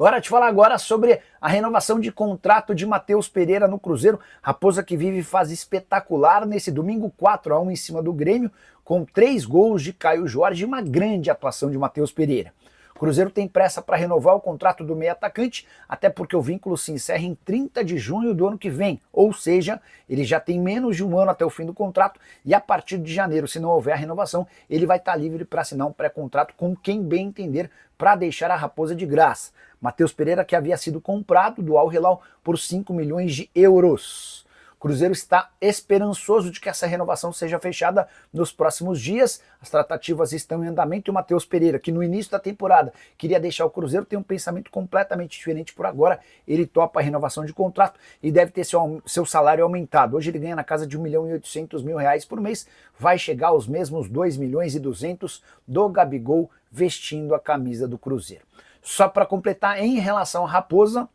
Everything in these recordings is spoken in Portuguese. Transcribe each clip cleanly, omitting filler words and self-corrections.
Hora de falar agora sobre a renovação de contrato de Matheus Pereira no Cruzeiro. Raposa que vive fase espetacular nesse domingo, 4-1 em cima do Grêmio, com 3 gols de Caio Jorge e uma grande atuação de Matheus Pereira. O Cruzeiro tem pressa para renovar o contrato do meio atacante, até porque o vínculo se encerra em 30 de junho do ano que vem, ou seja, ele já tem menos de um ano até o fim do contrato e a partir de janeiro, se não houver a renovação, ele vai estar livre para assinar um pré-contrato com quem bem entender para deixar a Raposa de graça. Matheus Pereira, que havia sido comprado do Al Hilal por 5 milhões de euros. O Cruzeiro está esperançoso de que essa renovação seja fechada nos próximos dias. As tratativas estão em andamento e o Matheus Pereira, que no início da temporada queria deixar o Cruzeiro, tem um pensamento completamente diferente por agora. Ele topa a renovação de contrato e deve ter seu salário aumentado. Hoje ele ganha na casa de R$1.800.000 por mês, vai chegar aos mesmos 2.200.000 do Gabigol vestindo a camisa do Cruzeiro. Só para completar, em relação à Raposa,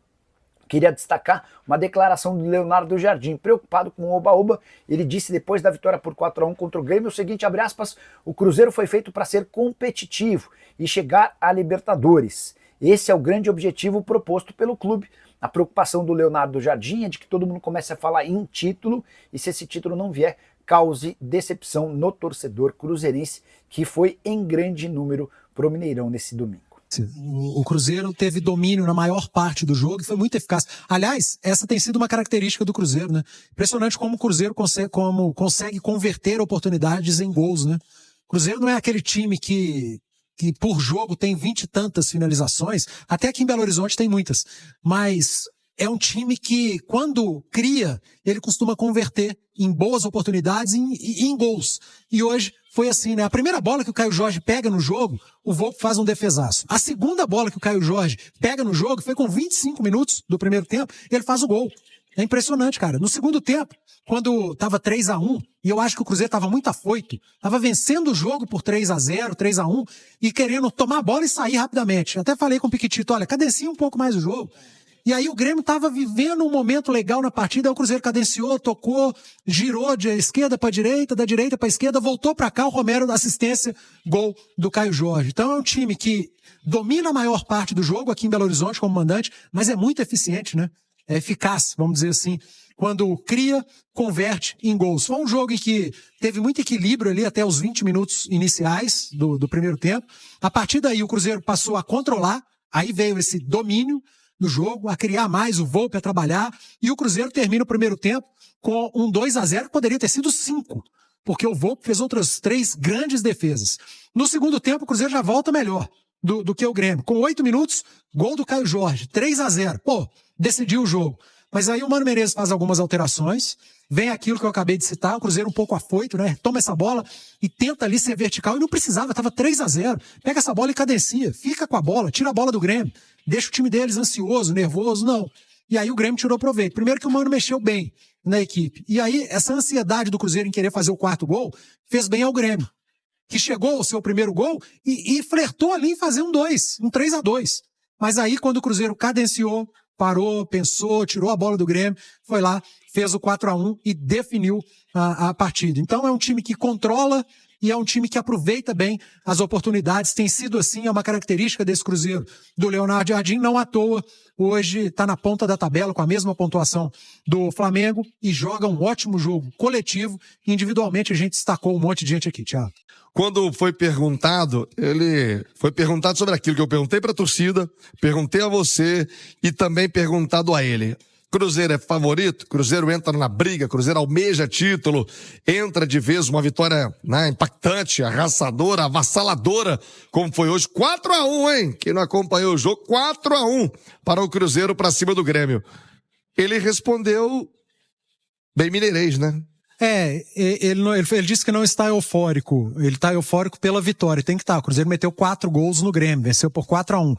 queria destacar uma declaração do Leonardo Jardim, preocupado com o Oba-Oba. Ele disse depois da vitória por 4-1 contra o Grêmio o seguinte, abre aspas, o Cruzeiro foi feito para ser competitivo e chegar à Libertadores. Esse é o grande objetivo proposto pelo clube. A preocupação do Leonardo Jardim é de que todo mundo comece a falar em título e se esse título não vier, cause decepção no torcedor cruzeirense, que foi em grande número pro Mineirão nesse domingo. O Cruzeiro teve domínio na maior parte do jogo e foi muito eficaz. Aliás, essa tem sido uma característica do Cruzeiro, né? Impressionante como o Cruzeiro consegue converter oportunidades em gols, né? O Cruzeiro não é aquele time que por jogo tem 20 e tantas finalizações, até aqui em Belo Horizonte tem muitas, mas é um time que, quando cria, ele costuma converter em boas oportunidades e em gols. E hoje foi assim, né? A primeira bola que o Caio Jorge pega no jogo, o Volpi faz um defesaço. A segunda bola que o Caio Jorge pega no jogo, foi com 25 minutos do primeiro tempo, ele faz o gol. É impressionante, cara. No segundo tempo, quando tava 3-1, e eu acho que o Cruzeiro tava muito afoito, tava vencendo o jogo por 3-0, 3-1, e querendo tomar a bola e sair rapidamente. Até falei com o Piquitito, olha, cadencia um pouco mais o jogo. E aí o Grêmio estava vivendo um momento legal na partida, aí o Cruzeiro cadenciou, tocou, girou de esquerda para direita, da direita para esquerda, voltou para cá, o Romero da assistência, gol do Caio Jorge. Então é um time que domina a maior parte do jogo aqui em Belo Horizonte como mandante, mas é muito eficiente, né? É eficaz, vamos dizer assim. Quando cria, converte em gols. Foi um jogo em que teve muito equilíbrio ali até os 20 minutos iniciais do primeiro tempo. A partir daí o Cruzeiro passou a controlar, aí veio esse domínio no jogo, a criar mais, o Volpi a trabalhar, e o Cruzeiro termina o primeiro tempo com um 2-0 que poderia ter sido 5, porque o Volpi fez outras 3 grandes defesas. No segundo tempo, o Cruzeiro já volta melhor do que o Grêmio. Com 8 minutos, gol do Caio Jorge, 3-0. Pô, decidiu o jogo. Mas aí o Mano Menezes faz algumas alterações, vem aquilo que eu acabei de citar, o Cruzeiro um pouco afoito, né? Toma essa bola e tenta ali ser vertical, e não precisava, estava 3-0. Pega essa bola e cadencia, fica com a bola, tira a bola do Grêmio, deixa o time deles ansioso, nervoso, não. E aí o Grêmio tirou proveito. Primeiro que o Mano mexeu bem na equipe. E aí essa ansiedade do Cruzeiro em querer fazer o 4º gol fez bem ao Grêmio, que chegou ao seu primeiro gol e flertou ali em fazer um 3-2. Mas aí quando o Cruzeiro cadenciou, parou, pensou, tirou a bola do Grêmio, foi lá, fez o 4-1 e definiu a partida. Então é um time que controla e é um time que aproveita bem as oportunidades. Tem sido assim, é uma característica desse Cruzeiro do Leonardo Jardim, não à toa. Hoje está na ponta da tabela com a mesma pontuação do Flamengo e joga um ótimo jogo coletivo. Individualmente a gente destacou um monte de gente aqui, Thiago. Quando foi perguntado, ele foi perguntado sobre aquilo que eu perguntei para a torcida, perguntei a você e também perguntado a ele. Cruzeiro é favorito? Cruzeiro entra na briga, Cruzeiro almeja título, entra de vez uma vitória, né, impactante, arrasadora, avassaladora, como foi hoje, 4-1, hein? Quem não acompanhou o jogo, 4-1 para o Cruzeiro para cima do Grêmio. Ele respondeu bem mineirês, né? Ele disse que não está eufórico. Ele está eufórico pela vitória. Tem que estar. O Cruzeiro meteu 4 gols no Grêmio, venceu por 4-1.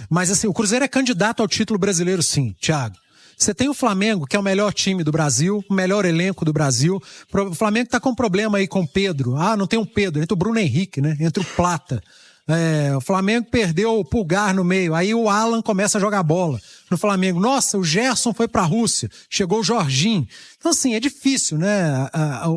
Mas assim, o Cruzeiro é candidato ao título brasileiro, sim, Thiago. Você tem o Flamengo, que é o melhor time do Brasil, o melhor elenco do Brasil. O Flamengo está com problema aí com o Pedro. Ah, não tem um Pedro, entre o Bruno Henrique, né? Entre o Plata. O Flamengo perdeu o Pulgar no meio, aí o Alan começa a jogar bola no Flamengo. Nossa, o Gerson foi pra Rússia, chegou o Jorginho. Então assim, é difícil, né?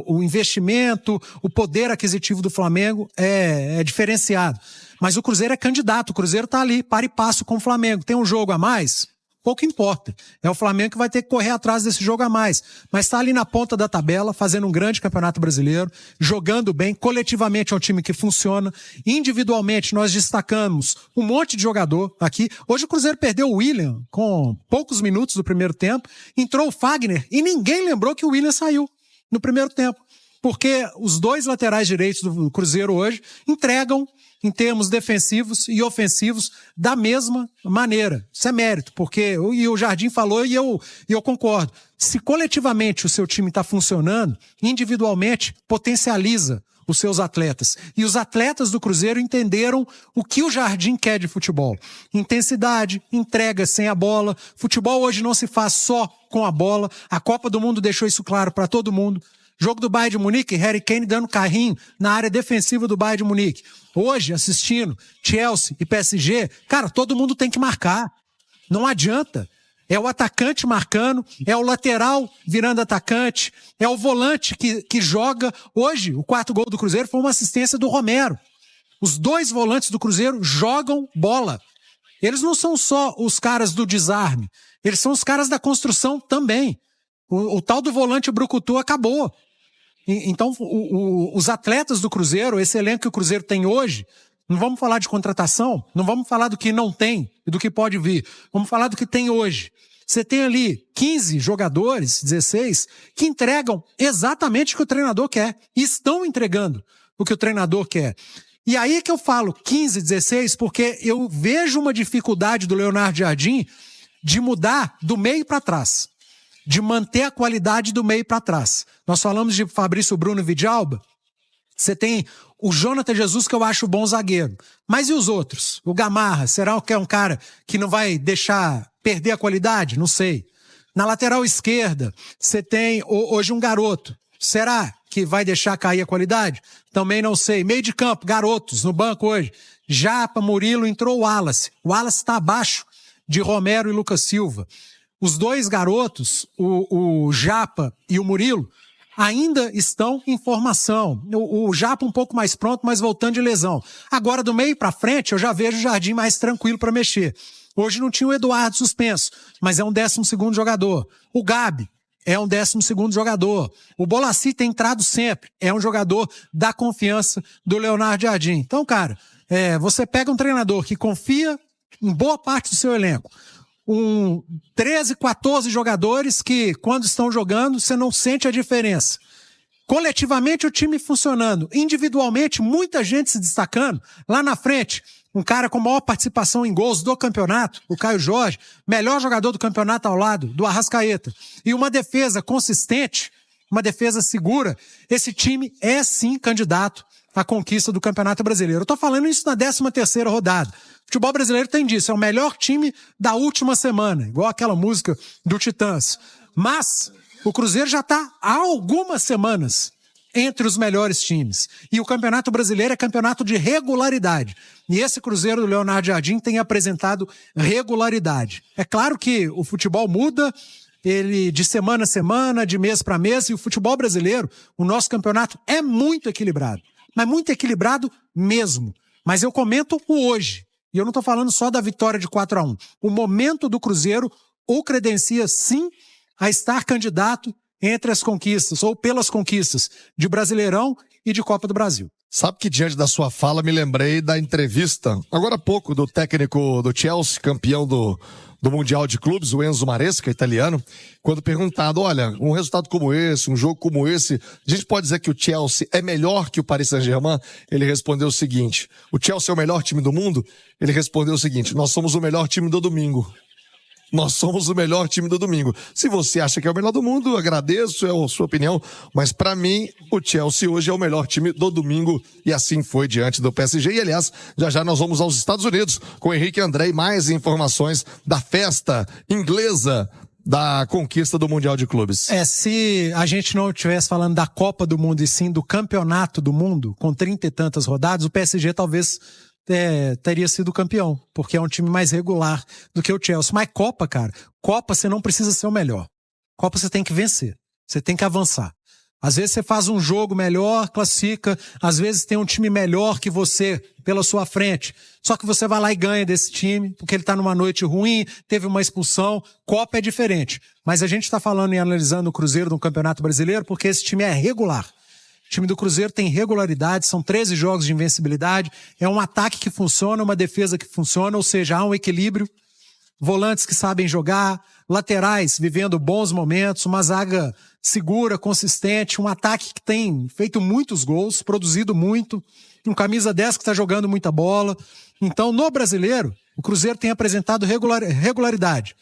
O investimento, o poder aquisitivo do Flamengo é diferenciado. Mas o Cruzeiro é candidato, o Cruzeiro tá ali, para e passo com o Flamengo. Tem um jogo a mais? Pouco importa. É o Flamengo que vai ter que correr atrás desse jogo a mais. Mas está ali na ponta da tabela, fazendo um grande campeonato brasileiro, jogando bem. Coletivamente é um time que funciona. Individualmente nós destacamos um monte de jogador aqui. Hoje o Cruzeiro perdeu o William com poucos minutos do primeiro tempo. Entrou o Fagner e ninguém lembrou que o William saiu no primeiro tempo. Porque os dois laterais direitos do Cruzeiro hoje entregam em termos defensivos e ofensivos da mesma maneira. Isso é mérito, porque e o Jardim falou e eu concordo. Se coletivamente o seu time está funcionando, individualmente potencializa os seus atletas. E os atletas do Cruzeiro entenderam o que o Jardim quer de futebol. Intensidade, entrega sem a bola. Futebol hoje não se faz só com a bola. A Copa do Mundo deixou isso claro para todo mundo. Jogo do Bayern de Munique, Harry Kane dando carrinho na área defensiva do Bayern de Munique. Hoje, assistindo Chelsea e PSG, cara, todo mundo tem que marcar. Não adianta. É o atacante marcando, é o lateral virando atacante, é o volante que joga. Hoje, o 4º gol do Cruzeiro foi uma assistência do Romero. Os 2 volantes do Cruzeiro jogam bola. Eles não são só os caras do desarme, eles são os caras da construção também. O tal do volante brucutu acabou. Então, os atletas do Cruzeiro, esse elenco que o Cruzeiro tem hoje, não vamos falar de contratação, não vamos falar do que não tem e do que pode vir. Vamos falar do que tem hoje. Você tem ali 15 jogadores, 16, que entregam exatamente o que o treinador quer. E estão entregando o que o treinador quer. E aí é que eu falo 15, 16, porque eu vejo uma dificuldade do Leonardo Jardim de mudar do meio para trás. De manter a qualidade do meio para trás. Nós falamos de Fabrício Bruno e Vidalba. Você tem o Jonathan Jesus, que eu acho bom zagueiro. Mas e os outros? O Gamarra, será que é um cara que não vai deixar perder a qualidade? Não sei. Na lateral esquerda, você tem hoje um garoto. Será que vai deixar cair a qualidade? Também não sei. Meio de campo, garotos no banco hoje. Japa, Murilo, entrou o Wallace. O Wallace está abaixo de Romero e Lucas Silva. Os 2 garotos, o Japa e o Murilo, ainda estão em formação. O Japa um pouco mais pronto, mas voltando de lesão. Agora, do meio para frente, eu já vejo o Jardim mais tranquilo para mexer. Hoje não tinha o Eduardo suspenso, mas é um 12º jogador. O Gabi é um 12º jogador. O Bolassi tem entrado sempre. É um jogador da confiança do Leonardo Jardim. Então, cara, você pega um treinador que confia em boa parte do seu elenco, 13, 14 jogadores que, quando estão jogando, você não sente a diferença. Coletivamente, o time funcionando. Individualmente, muita gente se destacando. Lá na frente, um cara com maior participação em gols do campeonato, o Caio Jorge, melhor jogador do campeonato ao lado do Arrascaeta. E uma defesa consistente, uma defesa segura. Esse time é, sim, candidato à conquista do Campeonato Brasileiro. Eu tô falando isso na 13ª rodada. O futebol brasileiro tem disso, é o melhor time da última semana, igual aquela música do Titãs. Mas o Cruzeiro já está há algumas semanas entre os melhores times. E o Campeonato Brasileiro é campeonato de regularidade. E esse Cruzeiro do Leonardo Jardim tem apresentado regularidade. É claro que o futebol muda, ele de semana a semana, de mês para mês, e o futebol brasileiro, o nosso campeonato é muito equilibrado. Mas muito equilibrado mesmo. Mas eu comento o hoje. E eu não estou falando só da vitória de 4-1. O momento do Cruzeiro o credencia, sim, a estar candidato entre as conquistas, ou pelas conquistas, de Brasileirão e de Copa do Brasil. Sabe que diante da sua fala me lembrei da entrevista, agora há pouco, do técnico do Chelsea, campeão do Mundial de Clubes, o Enzo Maresca, italiano, quando perguntado, olha, um resultado como esse, um jogo como esse, a gente pode dizer que o Chelsea é melhor que o Paris Saint-Germain? Ele respondeu o seguinte, o Chelsea é o melhor time do mundo? Ele respondeu o seguinte, nós somos o melhor time do domingo. Nós somos o melhor time do domingo. Se você acha que é o melhor do mundo, agradeço, é a sua opinião. Mas para mim, o Chelsea hoje é o melhor time do domingo. E assim foi diante do PSG. E aliás, já nós vamos aos Estados Unidos com o Henrique André e mais informações da festa inglesa da conquista do Mundial de Clubes. Se a gente não estivesse falando da Copa do Mundo e sim do Campeonato do Mundo, com 30 e tantas rodadas, o PSG talvez teria sido campeão, porque é um time mais regular do que o Chelsea. Mas Copa, cara, Copa você não precisa ser o melhor. Copa você tem que vencer, você tem que avançar. Às vezes você faz um jogo melhor, classifica, às vezes tem um time melhor que você pela sua frente. Só que você vai lá e ganha desse time, porque ele tá numa noite ruim, teve uma expulsão. Copa é diferente. Mas a gente tá falando e analisando o Cruzeiro no Campeonato Brasileiro porque esse time é regular. O time do Cruzeiro tem regularidade, são 13 jogos de invencibilidade, é um ataque que funciona, uma defesa que funciona, ou seja, há um equilíbrio. Volantes que sabem jogar, laterais vivendo bons momentos, uma zaga segura, consistente, um ataque que tem feito muitos gols, produzido muito, um camisa 10 que está jogando muita bola. Então, no Brasileiro, o Cruzeiro tem apresentado regularidade,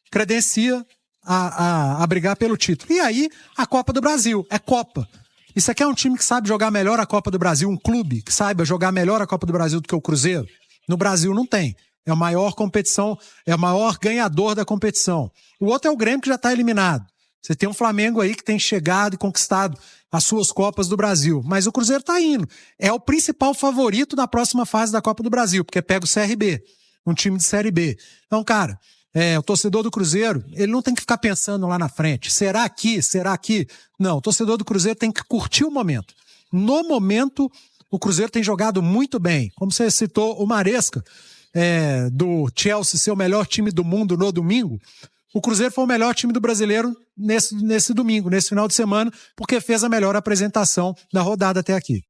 credencia a brigar pelo título. E aí, a Copa do Brasil, é Copa. Isso aqui é um time que sabe jogar melhor a Copa do Brasil, um clube que saiba jogar melhor a Copa do Brasil do que o Cruzeiro. No Brasil não tem. É a maior competição, é o maior ganhador da competição. O outro é o Grêmio, que já está eliminado. Você tem um Flamengo aí que tem chegado e conquistado as suas Copas do Brasil. Mas o Cruzeiro está indo. É o principal favorito na próxima fase da Copa do Brasil, porque pega o CRB, um time de Série B. Então, cara, o torcedor do Cruzeiro, ele não tem que ficar pensando lá na frente. Será aqui? Será aqui? Não, o torcedor do Cruzeiro tem que curtir o momento. No momento, o Cruzeiro tem jogado muito bem. Como você citou, o Maresca, do Chelsea ser o melhor time do mundo no domingo, o Cruzeiro foi o melhor time do brasileiro nesse domingo, nesse final de semana, porque fez a melhor apresentação da rodada até aqui.